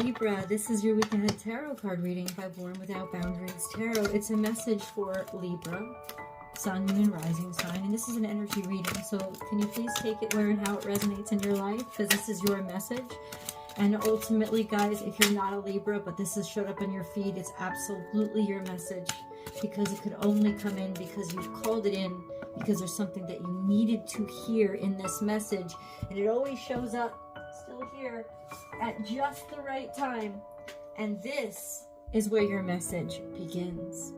Libra, this is your week ahead tarot card reading by Born Without Boundaries Tarot. It's a message for Libra, Sun, Moon, and Rising sign, and this is an energy reading. So can you please take it where and how it resonates in your life, because this is your message. And ultimately, guys, if you're not a Libra, but this has showed up in your feed, it's absolutely your message, because it could only come in because you've called it in, because there's something that you needed to hear in this message. And it always shows up still here at just the right time. And this is where your message begins.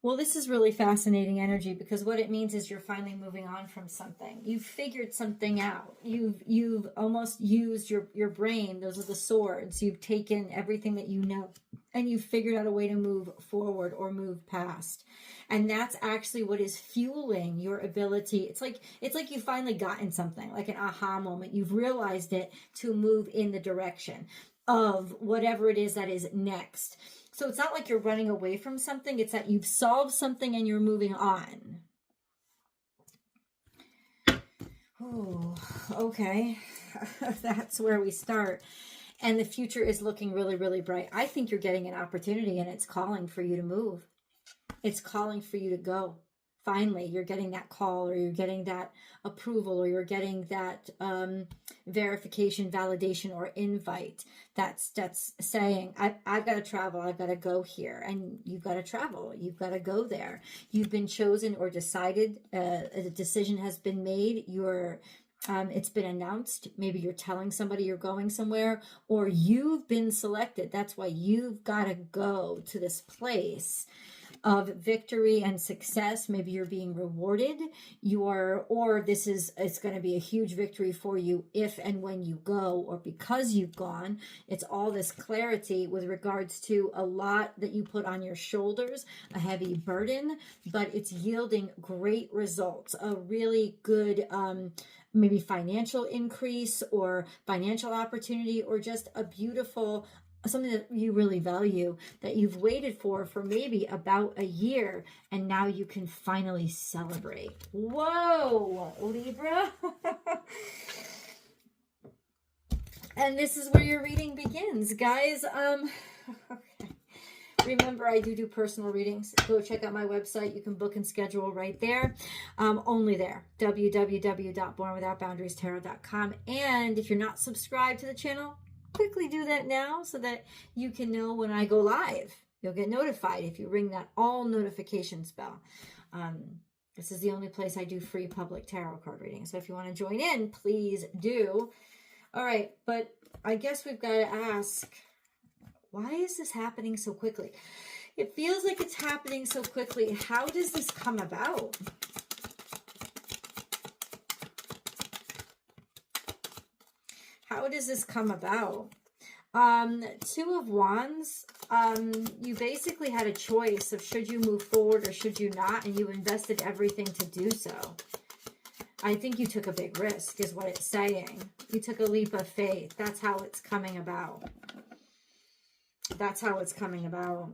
Well, this is really fascinating energy, because what it means is you're finally moving on from something. You've figured something out. You've almost used your brain. Those are the swords. You've taken everything that you know and you've figured out a way to move forward or move past. And that's actually what is fueling your ability. It's like you've finally gotten something, like an aha moment. You've realized it to move in the direction of whatever it is that is next. So it's not like you're running away from something. It's that you've solved something and you're moving on. Oh, okay. That's where we start. And the future is looking really, really bright. I think you're getting an opportunity, and it's calling for you to move. It's calling for you to go. Finally, you're getting that call, or you're getting that approval, or you're getting that verification, validation, or invite that's saying, I've got to travel, I've got to go here. And you've got to travel, you've got to go there. You've been chosen or decided, a decision has been made. It's been announced. Maybe you're telling somebody you're going somewhere, or you've been selected. That's why you've got to go to this place of victory and success. Maybe you're being rewarded, it's going to be a huge victory for you if and when you go, or because you've gone. It's all this clarity with regards to a lot that you put on your shoulders, a heavy burden, but it's yielding great results, a really good, maybe financial increase or financial opportunity, or just a beautiful, something that you really value, that you've waited for maybe about a year, and now you can finally celebrate. Whoa, Libra. And this is where your reading begins, guys. Okay. Remember, I do personal readings. Go check out my website. You can book and schedule right there. Only there. www.bornwithoutboundariestarot.com. And if you're not subscribed to the channel, quickly do that now, so that you can know when I go live. You'll get notified if you ring that all notifications bell. This is the only place I do free public tarot card reading. So if you want to join in, please do. All right, but I guess we've got to ask, why is this happening so quickly? It feels like it's happening so quickly. How does this come about? How does this come about? Two of Wands, you basically had a choice of should you move forward or should you not, and you invested everything to do so. I think you took a big risk, is what it's saying. You took a leap of faith. That's how it's coming about. That's how it's coming about.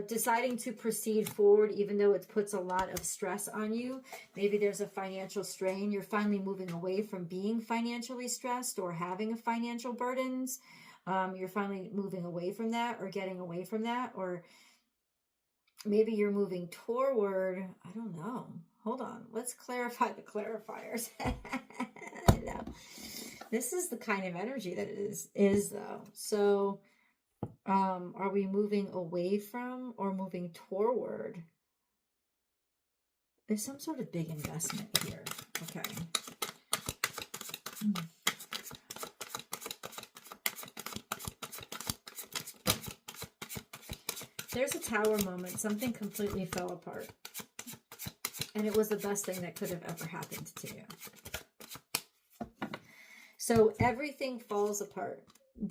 Deciding to proceed forward, even though it puts a lot of stress on you. Maybe there's a financial strain. You're finally moving away from being financially stressed or having a financial burdens. You're finally moving away from that, or getting away from that, or maybe you're moving toward, I don't know. Hold on. Let's clarify the clarifiers. No. This is the kind of energy that it is though. So, are we moving away from or moving toward? There's some sort of big investment here. Okay. There's a tower moment. Something completely fell apart. And it was the best thing that could have ever happened to you. So everything falls apart.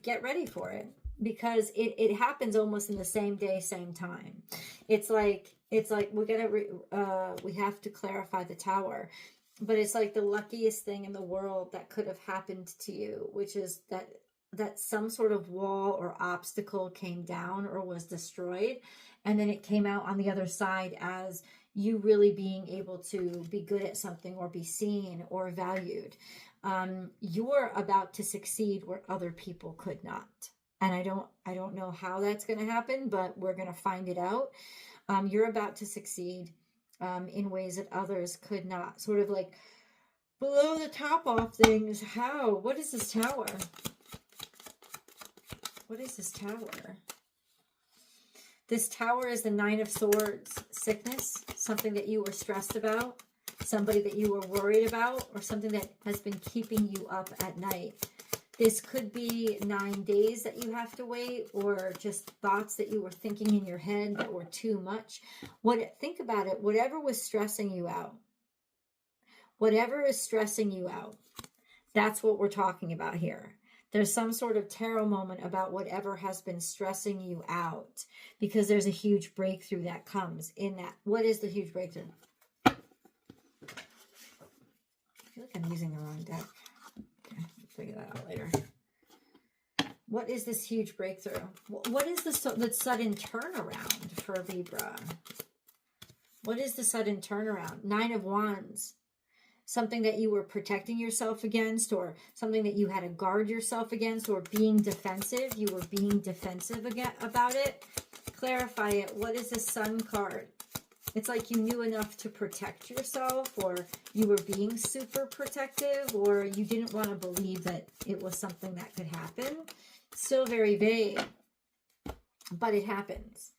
Get ready for it. Because it happens almost in the same day, same time. It's like we have to clarify the tower, but it's like the luckiest thing in the world that could have happened to you, which is that that some sort of wall or obstacle came down or was destroyed, and then it came out on the other side as you really being able to be good at something or be seen or valued. You're about to succeed where other people could not. And I don't know how that's going to happen, but we're going to find it out. You're about to succeed in ways that others could not. Sort of like below the top off things. How? What is this tower? What is this tower? This tower is the Nine of Swords. Sickness, something that you were stressed about, somebody that you were worried about, or something that has been keeping you up at night. This could be 9 days that you have to wait, or just thoughts that you were thinking in your head that were too much. Think about it. Whatever was stressing you out, whatever is stressing you out, that's what we're talking about here. There's some sort of tarot moment about whatever has been stressing you out, because there's a huge breakthrough that comes in that. What is the huge breakthrough? I feel like I'm using the wrong deck. Okay, we'll figure that out later. What is this huge breakthrough? What is the sudden turnaround for Libra? What is the sudden turnaround? Nine of Wands. Something that you were protecting yourself against, or something that you had to guard yourself against, or being defensive. You were being defensive again about it. Clarify it. What is the Sun card? It's like you knew enough to protect yourself, or you were being super protective, or you didn't want to believe that it was something that could happen. Still very vague, but it happens.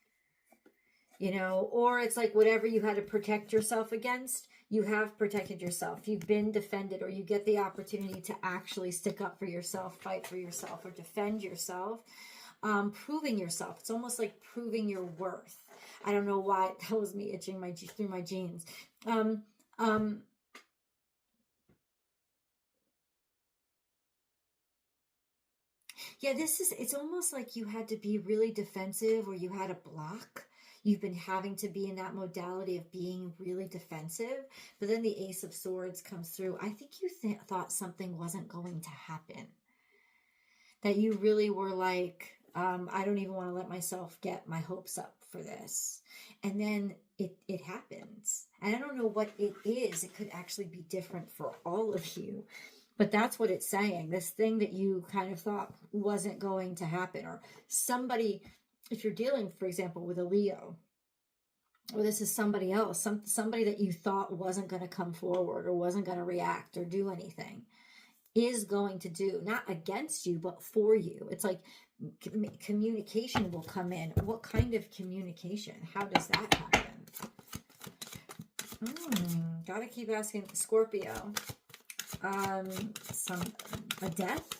You know, or it's like whatever you had to protect yourself against, you have protected yourself. You've been defended, or you get the opportunity to actually stick up for yourself, fight for yourself, or defend yourself, proving yourself. It's almost like proving your worth. I don't know why. That was me itching through my jeans. Yeah, it's almost like you had to be really defensive, or you had a block. You've been having to be in that modality of being really defensive. But then the Ace of Swords comes through. I think you thought something wasn't going to happen. That you really were like, I don't even want to let myself get my hopes up for this. And then it happens. And I don't know what it is. It could actually be different for all of you. But that's what it's saying. This thing that you kind of thought wasn't going to happen. Or somebody... If you're dealing, for example, with a Leo, or this is somebody else, somebody that you thought wasn't going to come forward, or wasn't going to react or do anything, is going to do, not against you, but for you. It's like communication will come in. What kind of communication? How does that happen? Gotta keep asking. Scorpio. A death.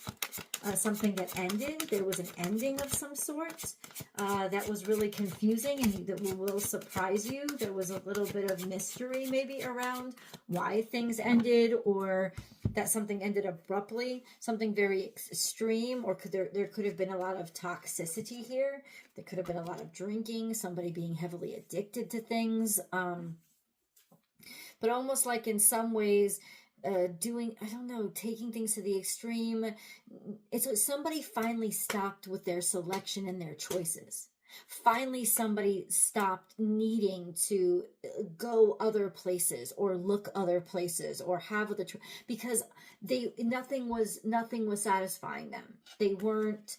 Something that ended. There was an ending of some sort that was really confusing and that will surprise you. There was a little bit of mystery maybe around why things ended, or that something ended abruptly, something very extreme, or there could have been a lot of toxicity here. There could have been a lot of drinking, somebody being heavily addicted to things, but almost like in some ways doing, I don't know, taking things to the extreme. It's what somebody finally stopped with their selection and their choices. Finally, somebody stopped needing to go other places or look other places or have other because nothing was satisfying them. They weren't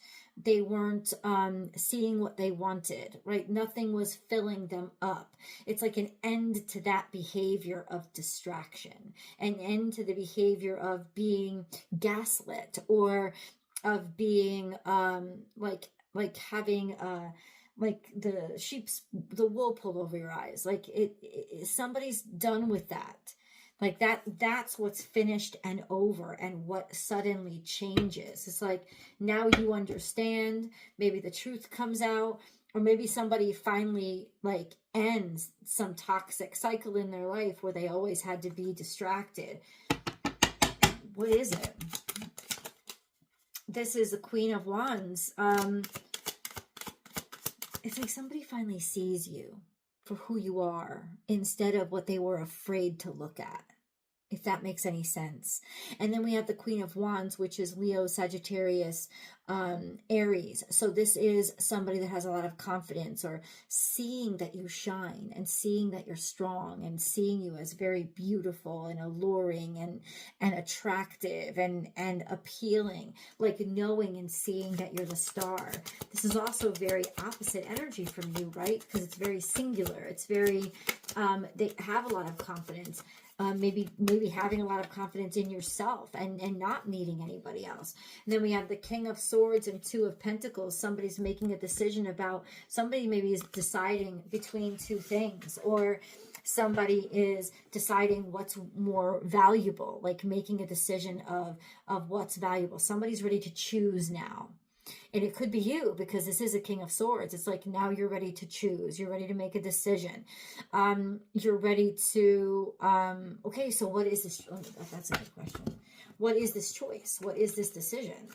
seeing what they wanted, right? Nothing was filling them up. It's like an end to that behavior of distraction, an end to the behavior of being gaslit, or of being like having like the wool pulled over your eyes. Like somebody's done with that. Like that's what's finished and over, and what suddenly changes. It's like now you understand, maybe the truth comes out, or maybe somebody finally like ends some toxic cycle in their life where they always had to be distracted. What is it? This is the Queen of Wands. It's like somebody finally sees you for who you are instead of what they were afraid to look at. if that makes any sense. And then we have the Queen of Wands, which is Leo, Sagittarius, Aries. So this is somebody that has a lot of confidence, or seeing that you shine and seeing that you're strong and seeing you as very beautiful and alluring and attractive and appealing, like knowing and seeing that you're the star. This is also very opposite energy from you, right? Because it's very singular. It's very, they have a lot of confidence. Maybe having a lot of confidence in yourself and not needing anybody else. And then we have the King of Swords and Two of Pentacles. Somebody's making a decision about, somebody maybe is deciding between two things, or somebody is deciding what's more valuable, like making a decision of what's valuable. Somebody's ready to choose now. And it could be you, because this is a King of Swords. It's like, now you're ready to choose. You're ready to make a decision. You're ready to, okay, so what is this? Oh, that's a good question. What is this choice? What is this decision?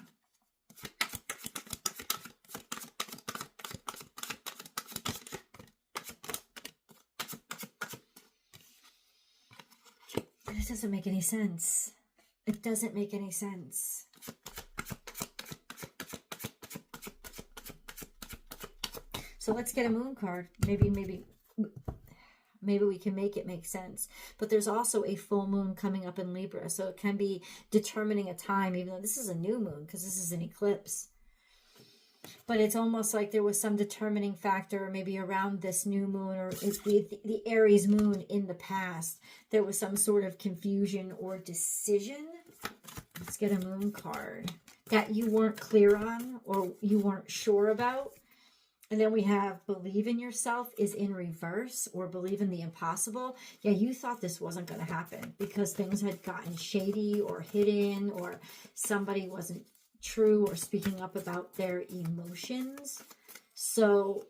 This doesn't make any sense. It doesn't make any sense. So let's get a moon card. Maybe we can make it make sense. But there's also a full moon coming up in Libra. So it can be determining a time, even though this is a new moon, because this is an eclipse. But it's almost like there was some determining factor, maybe around this new moon, or the Aries moon in the past. There was some sort of confusion or decision. Let's get a moon card that you weren't clear on, or you weren't sure about. And then we have believe in yourself is in reverse, or believe in the impossible. Yeah, you thought this wasn't going to happen because things had gotten shady or hidden, or somebody wasn't true or speaking up about their emotions. So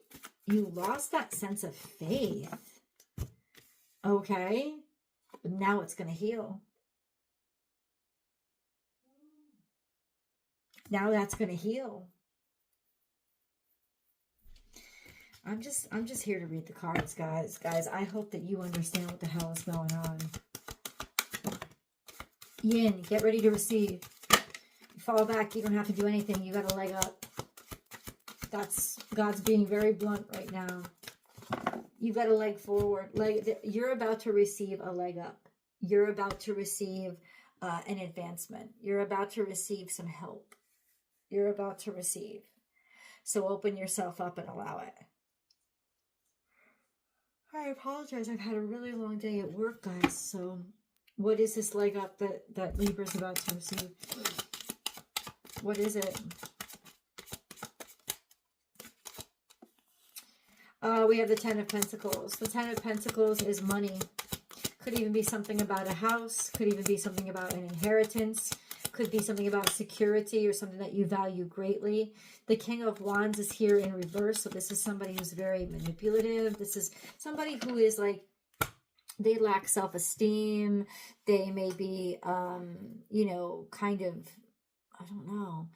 you lost that sense of faith. Okay, but now it's going to heal. Now that's going to heal. I'm just here to read the cards, guys. Guys, I hope that you understand what the hell is going on. Yin, get ready to receive. Fall back. You don't have to do anything. You got a leg up. That's God's being very blunt right now. You got a leg forward. You're about to receive a leg up. You're about to receive an advancement. You're about to receive some help. You're about to receive. So open yourself up and allow it. I apologize. I've had a really long day at work, guys. So what is this leg up that Libra's about to receive? What is it? We have the Ten of Pentacles. The Ten of Pentacles is money. Could even be something about a house. Could even be something about an inheritance. Could be something about security or something that you value greatly. The King of Wands is here in reverse. So this is somebody who's very manipulative. This is somebody who is like, they lack self-esteem. They may be, you know, kind of, I don't know,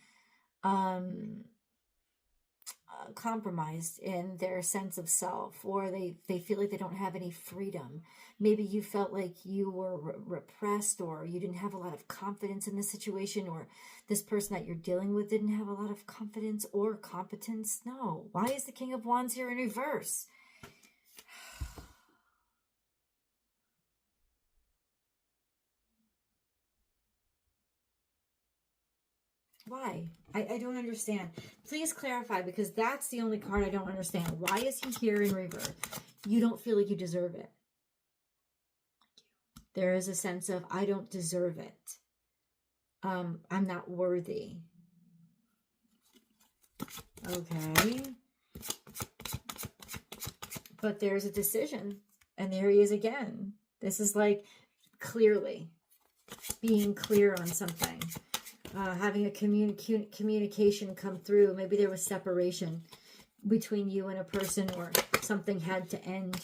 compromised in their sense of self, or they feel like they don't have any freedom. Maybe you felt like you were repressed, or you didn't have a lot of confidence in this situation, or this person that you're dealing with didn't have a lot of confidence or competence. No. Why is the King of Wands here in reverse? Why? I don't understand. Please clarify, because that's the only card I don't understand. Why is he here in reverse? You don't feel like you deserve it. There is a sense of, I don't deserve it. I'm not worthy. Okay. But there's a decision. And there he is again. This is like clearly being clear on something. Having a communication come through. Maybe there was separation between you and a person, or something had to end.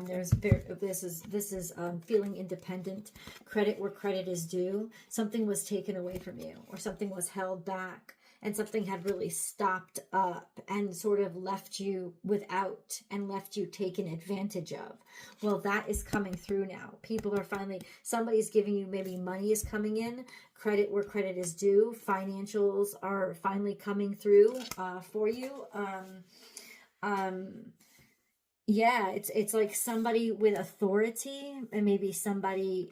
This is feeling independent. Credit where credit is due. Something was taken away from you, or something was held back. and something had really stopped up and sort of left you without and left you taken advantage of. Well, that is coming through now. People are finally, somebody's giving you, maybe money is coming in, credit where credit is due, financials are finally coming through for you. Yeah, it's like somebody with authority, and maybe somebody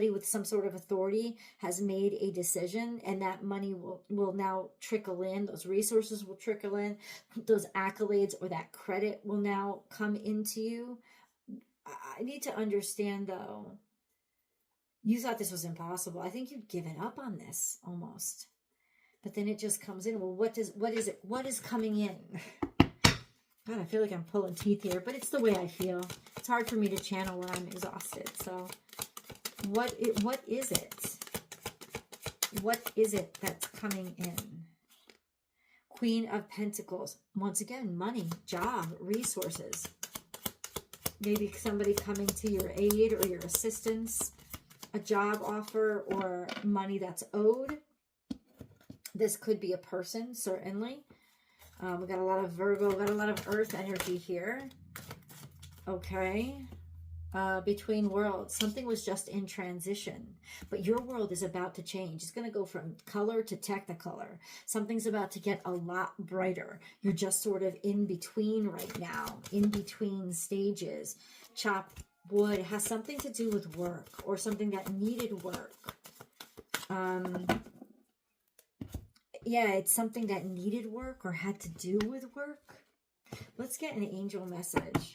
with some sort of authority has made a decision, and that money will now trickle in. Those resources will trickle in. Those accolades or that credit will now come into you. I need to understand, though, you thought this was impossible. I think you'd given up on this almost, but then it just comes in. Well, what is coming in? God, I feel like I'm pulling teeth here, but it's the way I feel. It's hard for me to channel when I'm exhausted. So what is it? What is it that's coming in? Queen of Pentacles. Once again, money, job, resources. Maybe somebody coming to your aid or your assistance. A job offer or money that's owed. This could be a person, certainly. We got a lot of Virgo, we got a lot of earth energy here. Okay. Between worlds. Something was just in transition. But your world is about to change. It's going to go from color to technicolor. Something's about to get a lot brighter. You're just sort of in between right now. In between stages. Chop wood. It has something to do with work. Or something that needed work. Yeah, it's something that needed work or had to do with work. Let's get an angel message.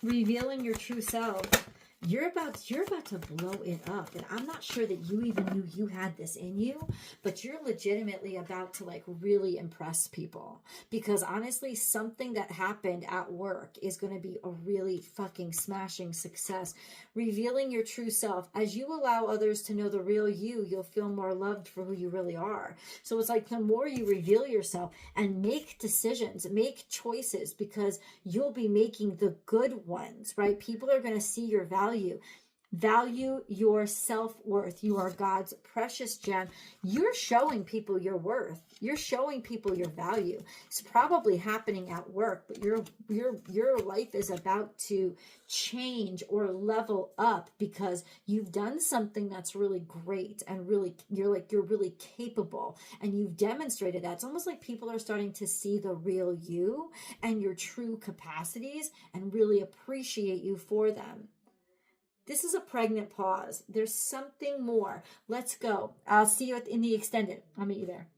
Revealing your true self. You're about to blow it up. And I'm not sure that you even knew you had this in you, but you're legitimately about to like really impress people. Because honestly, something that happened at work is going to be a really fucking smashing success. Revealing your true self. As you allow others to know the real you, you'll feel more loved for who you really are. So it's like the more you reveal yourself and make decisions, make choices, because you'll be making the good ones, right? People are going to see your value. Value your self-worth. You are God's precious gem. You're showing people your worth. You're showing people your value. It's probably happening at work, but your life is about to change or level up because you've done something that's really great and really you're really capable, and you've demonstrated that. It's almost like people are starting to see the real you and your true capacities and really appreciate you for them. This is a pregnant pause. There's something more. Let's go. I'll see you in the extended. I'll meet you there.